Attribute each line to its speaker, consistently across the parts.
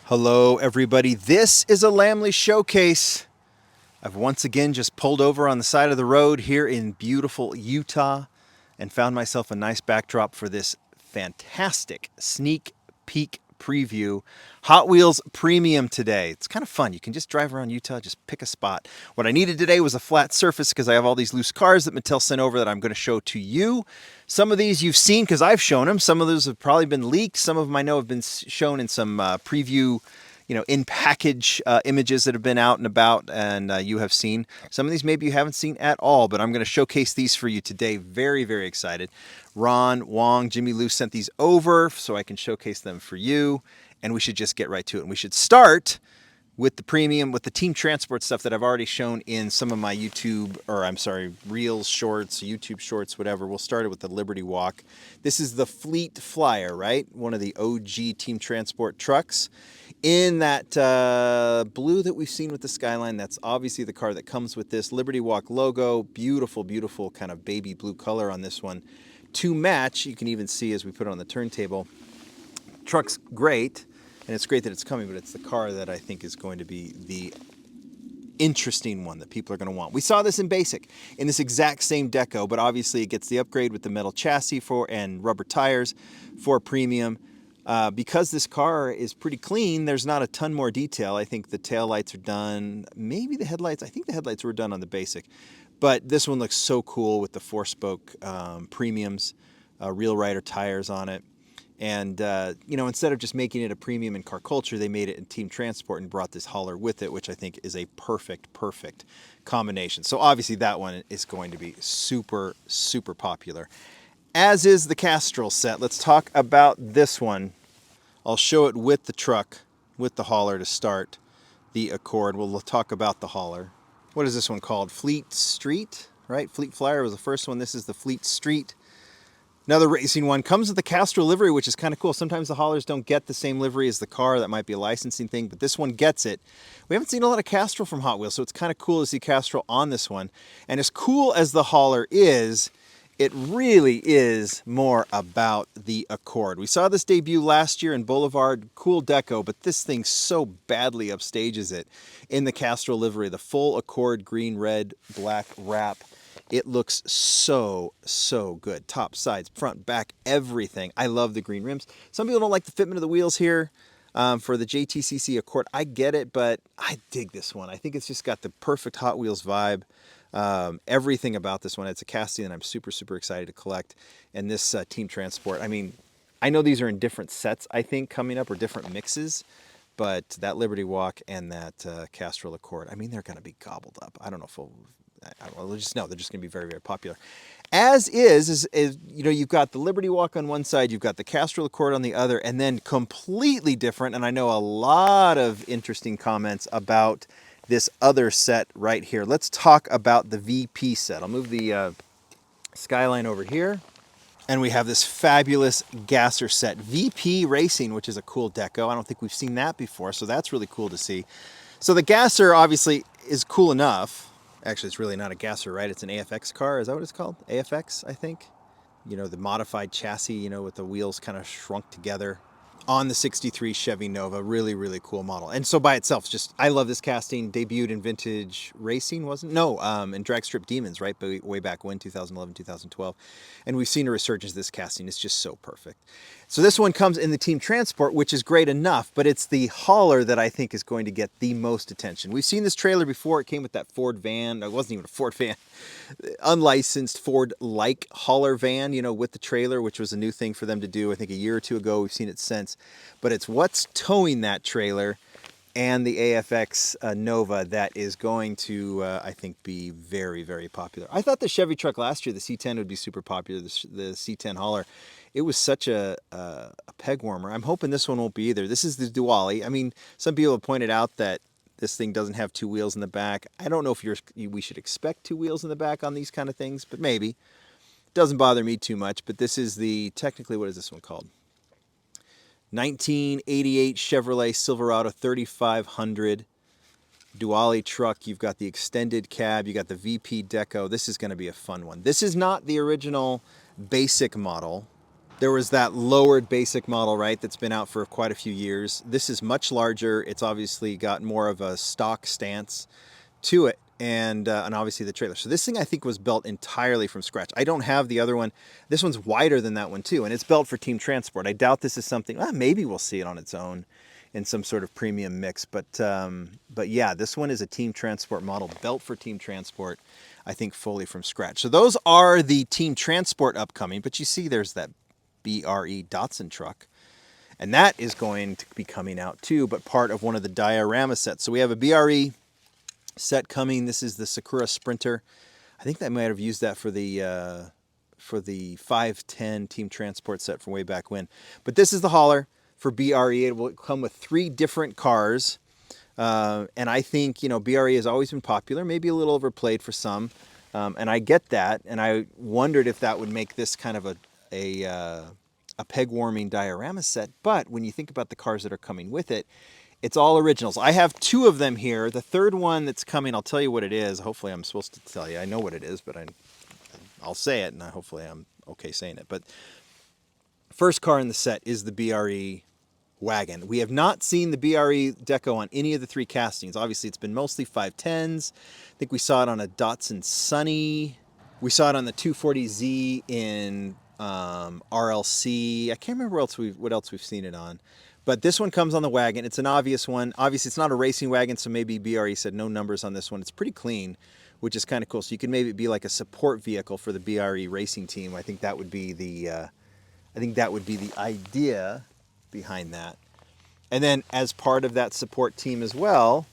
Speaker 1: Hello, everybody. This is a Lamley showcase. I've once again just pulled over on the side of the road here in beautiful Utah and found myself a nice backdrop for this fantastic sneak peek preview. Hot Wheels Premium today. It's kind of fun. You can just drive around Utah, just pick a spot. What I needed today was a flat surface because I have all these loose cars that Mattel sent over that I'm going to show to you. Some of these you've seen because I've shown them. Some of those have probably been leaked. Some of them I know have been shown in some preview, in package images that have been out and about and you have seen. Some of these maybe you haven't seen at all, but I'm going to showcase these for you today. Very, very excited. Ron, Wong, Jimmy Lou sent these over so I can showcase them for you, and we should just get right to it. And we should start with the premium, with the team transport stuff that I've already shown in some of my Reels shorts, YouTube shorts, whatever. We'll start it with the Liberty Walk. This is the Fleet Flyer, right? One of the OG team transport trucks. In that blue that we've seen with the Skyline, that's obviously the car that comes with this Liberty Walk logo. Beautiful, beautiful kind of baby blue color on this one. To match, you can even see as we put it on the turntable, truck's great, and it's great that it's coming, but it's the car that I think is going to be the interesting one that people are going to want. We saw this in basic, in this exact same deco, but obviously it gets the upgrade with the metal chassis and rubber tires for premium. Because this car is pretty clean, there's not a ton more detail. I think the taillights are done. Maybe the headlights. I think the headlights were done on the basic. But this one looks so cool with the four-spoke premiums, Real Rider tires on it. And, instead of just making it a premium in car culture, they made it in team transport and brought this hauler with it, which I think is a perfect combination. So obviously that one is going to be super, super popular. As is the Castrol set. Let's talk about this one. I'll show it with the truck, with the hauler to start the Accord. We'll talk about the hauler. What is this one called? Fleet Street, right? Fleet Flyer was the first one. This is the Fleet Street. Another racing one. Comes with the Castrol livery, which is kind of cool. Sometimes the haulers don't get the same livery as the car. That might be a licensing thing, but this one gets it. We haven't seen a lot of Castrol from Hot Wheels, so it's kind of cool to see Castrol on this one. And as cool as the hauler is, it really is more about the Accord. We saw this debut last year in Boulevard, cool deco, but this thing so badly upstages it in the Castrol livery, the full Accord green, red, black wrap. It looks so, so good. Top, sides, front, back, everything. I love the green rims. Some people don't like the fitment of the wheels here for the JTCC Accord. I get it, but I dig this one. I think it's just got the perfect Hot Wheels vibe. Everything about this one. It's a casting that I'm super, super excited to collect. And this team transport, I mean, I know these are in different sets, I think, coming up, or different mixes, but that Liberty Walk and that Castrol Accord, I mean, they're going to be gobbled up. I don't know if we'll just know they're just going to be very, very popular. As is, you've got the Liberty Walk on one side, you've got the Castrol Accord on the other, and then completely different, and I know a lot of interesting comments about this other set right here. Let's talk about the VP set. I'll move the Skyline over here. And we have this fabulous gasser set. VP Racing, which is a cool deco. I don't think we've seen that before, so that's really cool to see. So the gasser obviously is cool enough. Actually, it's really not a gasser, right? It's an AFX car. Is that what it's called? AFX, I think. The modified chassis, with the wheels kind of shrunk together on the 63 Chevy Nova. Really, really cool model. And so by itself, I love this casting. Debuted in Vintage Racing, wasn't it? No, in Drag Strip Demons, right? But way back when, 2011, 2012. And we've seen a resurgence of this casting. It's just so perfect. So this one comes in the team transport, which is great enough, but it's the hauler that I think is going to get the most attention. We've seen this trailer before. It came with that Ford van. It wasn't even a Ford van. Unlicensed Ford-like hauler van, with the trailer, which was a new thing for them to do, I think a year or two ago. We've seen it since. But it's what's towing that trailer and the AFX Nova that is going to, I think, be very, very popular. I thought the Chevy truck last year, the C10, would be super popular, the C10 hauler. It was such a peg warmer. I'm hoping this one won't be either. This is the Duali. I mean, some people have pointed out that this thing doesn't have two wheels in the back. I don't know if we should expect two wheels in the back on these kind of things, but maybe. It doesn't bother me too much, but this is technically, what is this one called? 1988 Chevrolet Silverado 3500 Duali truck. You've got the extended cab. You got the VP deco. This is going to be a fun one. This is not the original basic model. There was that lowered basic model, right, that's been out for quite a few years. This is much larger. It's obviously got more of a stock stance to it, and obviously the trailer. So this thing I think was built entirely from scratch. I don't have the other one. This one's wider than that one too, and it's built for team transport. I doubt this is something. Maybe we'll see it on its own in some sort of premium mix, but yeah, this one is a team transport model built for team transport. I think fully from scratch. So those are the team transport upcoming. But you see, there's that BRE Datsun truck. And that is going to be coming out too, but part of one of the diorama sets. So we have a BRE set coming. This is the Sakura Sprinter. I think they might have used that for the 510 Team Transport set from way back when. But this is the hauler for BRE. It will come with 3 different cars. And I think, BRE has always been popular, maybe a little overplayed for some. And I get that. And I wondered if that would make this kind of a peg warming diorama set. But when you think about the cars that are coming with it, it's all originals. I have 2 of them here. The third one that's coming, I'll tell you what it is. Hopefully I'm supposed to tell you. I know what it is, but I'll say it, and hopefully I'm okay saying it. But first car in the set is the BRE wagon. We have not seen the BRE deco on any of the 3 castings. Obviously, it's been mostly 510s. I think we saw it on a Datsun Sunny. We saw it on the 240Z in RLC. I can't remember what else we've seen it on. But this one comes on the wagon. It's an obvious one. Obviously, it's not a racing wagon, so maybe BRE said no numbers on this one. It's pretty clean, which is kind of cool. So you could maybe be like a support vehicle for the BRE racing team. I think that would be the idea behind that. And then as part of that support team as well,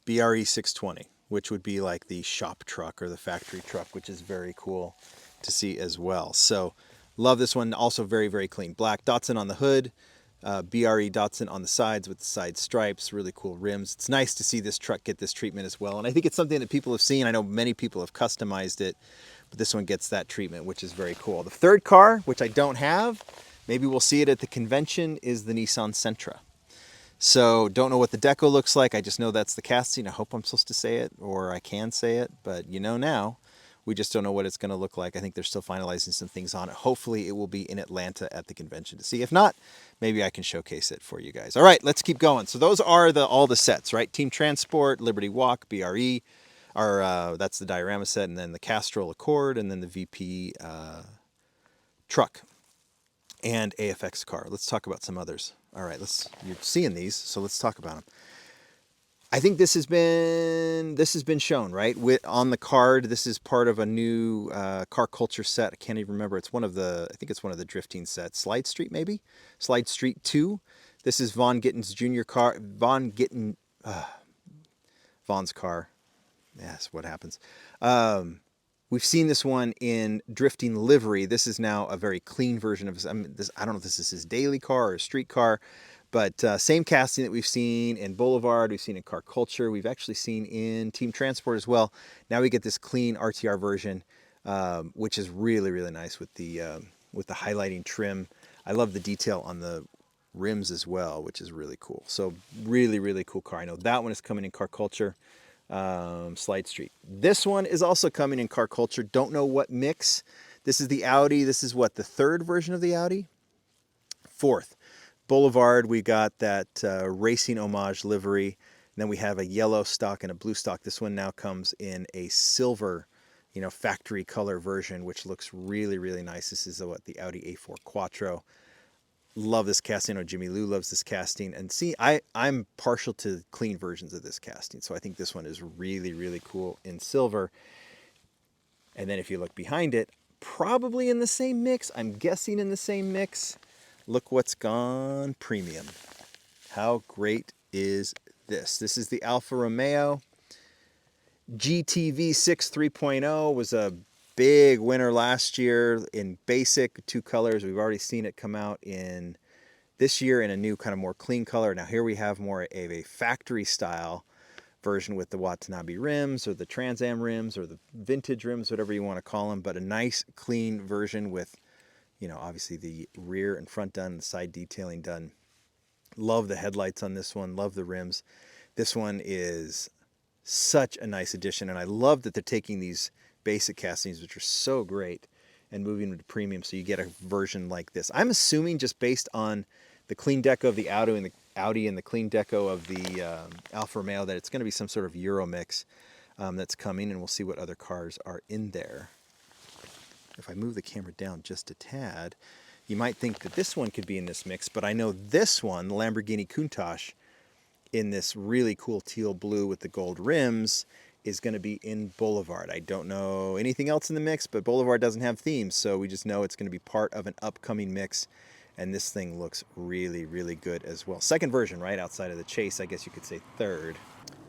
Speaker 1: BRE 620, which would be like the shop truck or the factory truck, which is very cool to see as well. So love this one. Also very, very clean. Black Datsun on the hood, BRE Datsun on the sides with the side stripes, really cool rims. It's nice to see this truck get this treatment as well. And I think it's something that people have seen. I know many people have customized it, but this one gets that treatment, which is very cool. The third car, which I don't have, maybe we'll see it at the convention, is the Nissan Sentra. So don't know what the deco looks like. I just know that's the casting. I hope I'm supposed to say it, or I can say it, but now. We just don't know what it's going to look like. I think they're still finalizing some things on it. Hopefully it will be in Atlanta at the convention to see. If not, maybe I can showcase it for you guys. All right, let's keep going. So those are all the sets, right? Team Transport, Liberty Walk, BRE, that's the diorama set, and then the Castrol Accord, and then the VP truck and AFX car. Let's talk about some others. All right, you're seeing these, so let's talk about them. I think this has been shown, right? On the card, this is part of a new car culture set. I can't even remember. I think it's one of the drifting sets. Slide Street, maybe? Slide Street 2. This is Von Gitten's junior car. Von's car. Yes, what happens. We've seen this one in drifting livery. This is now a very clean version of this. I don't know if this is his daily car or street car. But same casting that we've seen in Boulevard, we've seen in Car Culture, we've actually seen in Team Transport as well. Now we get this clean RTR version, which is really, really nice with the highlighting trim. I love the detail on the rims as well, which is really cool. So really, really cool car. I know that one is coming in Car Culture, Slide Street. This one is also coming in Car Culture. Don't know what mix. This is the Audi. This is what, the 3rd version of the Audi? 4th. Boulevard, we got that racing homage livery. And then we have a yellow stock and a blue stock. This one now comes in a silver, factory color version, which looks really, really nice. This is the Audi A4 Quattro. Love this casting. I know Jimmy Lou loves this casting. And see, I'm partial to clean versions of this casting. So I think this one is really, really cool in silver. And then if you look behind it, probably in the same mix. I'm guessing in the same mix. Look what's gone premium. How great is this? This is the Alfa Romeo GTV 6 3.0. Was a big winner last year in basic 2 colors. We've already seen it come out in this year in a new kind of more clean color. Now here we have more of a factory style version with the Watanabe rims or the Trans Am rims or the vintage rims, whatever you want to call them, but a nice clean version with obviously the rear and front done, the side detailing done. Love the headlights on this one. Love the rims. This one is such a nice addition. And I love that they're taking these basic castings, which are so great, and moving them to premium, so you get a version like this. I'm assuming, just based on the clean deco of the Audi and the clean deco of the Alfa Romeo, that it's going to be some sort of Euro mix that's coming, and we'll see what other cars are in there. If I move the camera down just a tad, you might think that this one could be in this mix, but I know this one, the Lamborghini Countach, in this really cool teal blue with the gold rims, is going to be in Boulevard. I don't know anything else in the mix, but Boulevard doesn't have themes, so we just know it's going to be part of an upcoming mix, and this thing looks really, really good as well. Second version, right, outside of the Chase, I guess you could say third.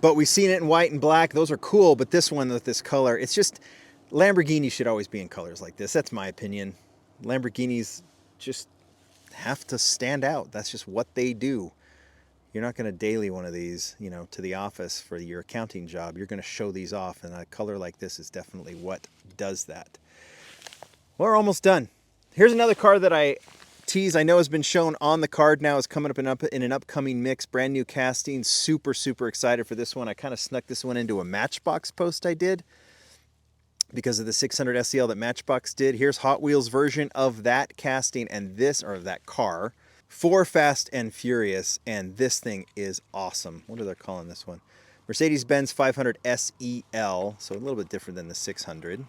Speaker 1: But we've seen it in white and black. Those are cool, but this one with this color, it's just, Lamborghini should always be in colors like this. That's my opinion. Lamborghinis just have to stand out. That's just what they do. You're not going to daily one of these, you know, to the office for your accounting job. You're going to show these off, and a color like this is definitely what does that. We're almost done. Here's another car that I tease. I know has been shown on the card now. Is coming up in an upcoming mix. Brand new casting. Super, super excited for this one. I kind of snuck this one into a Matchbox post I did because of the 600 SEL that Matchbox did. Here's Hot Wheels version of that casting and this, or that car, for Fast and Furious, and this thing is awesome. What are they calling this one? Mercedes-Benz 500 SEL, so a little bit different than the 600.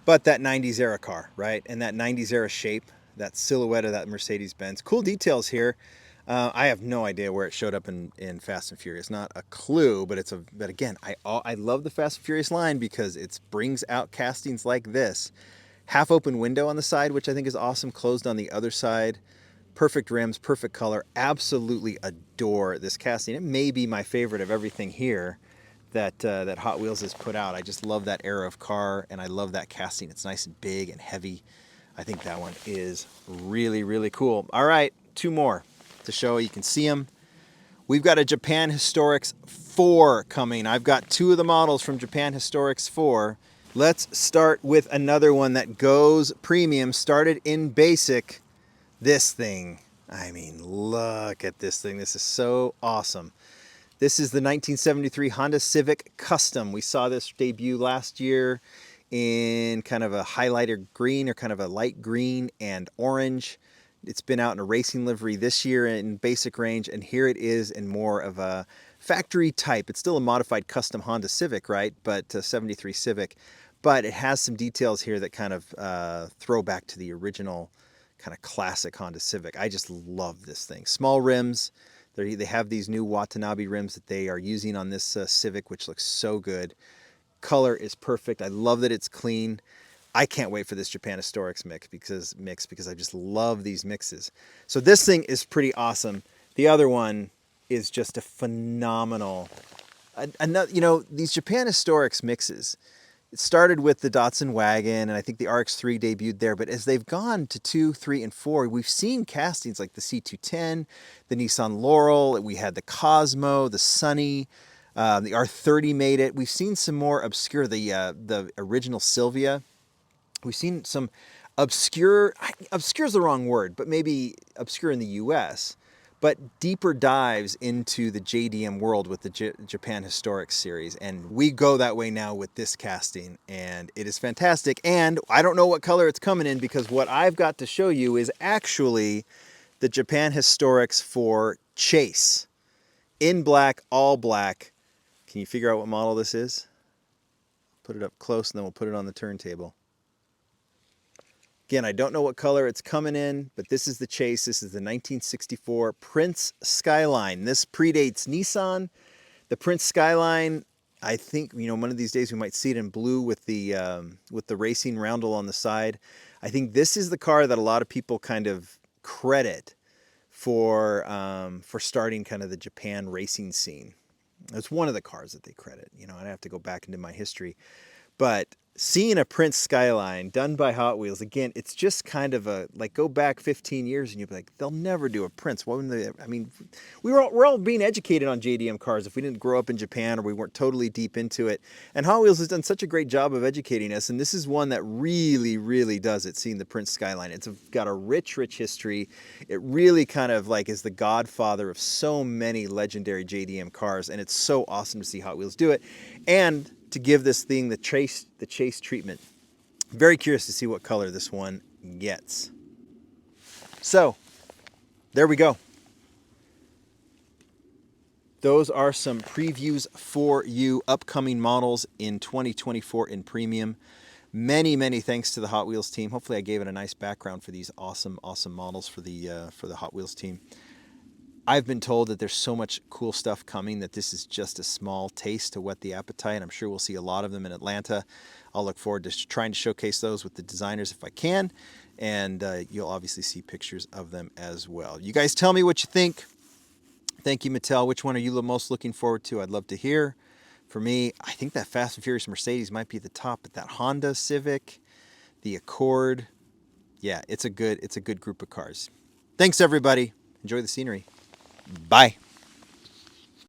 Speaker 1: But that 90s era car, right? And that 90s era shape, that silhouette of that Mercedes-Benz. Cool details here. I have no idea where it showed up in Fast and Furious. Not a clue, but but again, I love the Fast and Furious line because it brings out castings like this. Half open window on the side, which I think is awesome. Closed on the other side. Perfect rims, perfect color. Absolutely adore this casting. It may be my favorite of everything here that Hot Wheels has put out. I just love that era of car, and I love that casting. It's nice and big and heavy. I think that one is really, really cool. All right, two more to show. You can see them. We've got a Japan Historics 4 coming. I've got two of the models from Japan Historics 4. Let's start with another one that goes premium, started in basic. This thing, I mean, look at this thing. This is so awesome. This is the 1973 Honda Civic Custom. We saw this debut last year in kind of a highlighter green, or kind of a light green and orange. It's been out in a racing livery this year in basic range, and here it is in more of a factory type. It's still a modified custom Honda Civic, right? But 73 Civic. But it has some details here that kind of throw back to the original kind of classic Honda Civic. I just love this thing. Small rims. They have these new Watanabe rims that they are using on this Civic, which looks so good. Color is perfect. I love that it's clean. I can't wait for this Japan Historics mix because I just love these mixes. So this thing is pretty awesome. The other one is just a phenomenal. Another, you know, these Japan Historics mixes. It started with the Datsun Wagon, and I think the RX-3 debuted there. But as they've gone to 2, 3, and 4, we've seen castings like the C210, the Nissan Laurel. We had the Cosmo, the Sunny, the R30 made it. We've seen some more obscure, the original Silvia. We've seen some obscure is the wrong word, but maybe obscure in the U.S., but deeper dives into the JDM world with the Japan Historic series. And we go that way now with this casting, and it is fantastic. And I don't know what color it's coming in, because what I've got to show you is actually the Japan Historics for Chase. In black, all black. Can you figure out what model this is? Put it up close, and then we'll put it on the turntable. Again, I don't know what color it's coming in, but this is the Chase. This is the 1964 Prince Skyline. This predates Nissan. The Prince Skyline, I think, you know, one of these days we might see it in blue with the racing roundel on the side. I think this is the car that a lot of people kind of credit for starting kind of the Japan racing scene. It's one of the cars that they credit. You know, I'd have to go back into my history. But seeing a Prince Skyline done by Hot Wheels, again, it's just kind of a, like, go back 15 years and you'll be like, they'll never do a Prince. Why wouldn't they? I mean, we're all being educated on JDM cars if we didn't grow up in Japan or we weren't totally deep into it. And Hot Wheels has done such a great job of educating us. And this is one that really, really does it, seeing the Prince Skyline. It's got a rich, rich history. It really kind of like is the godfather of so many legendary JDM cars. And it's so awesome to see Hot Wheels do it. And to give this thing the chase treatment. Very curious to see what color this one gets. So, there we go. Those are some previews for you. Upcoming models in 2024 in premium. Many, many thanks to the Hot Wheels team. Hopefully I gave it a nice background for these awesome, awesome models for the Hot Wheels team. I've been told that there's so much cool stuff coming that this is just a small taste to whet the appetite. I'm sure we'll see a lot of them in Atlanta. I'll look forward to trying to showcase those with the designers if I can. And you'll obviously see pictures of them as well. You guys tell me what you think. Thank you, Mattel. Which one are you most looking forward to? I'd love to hear. For me, I think that Fast and Furious Mercedes might be at the top, but that Honda Civic, the Accord, yeah, it's a good group of cars. Thanks, everybody. Enjoy the scenery. Bye.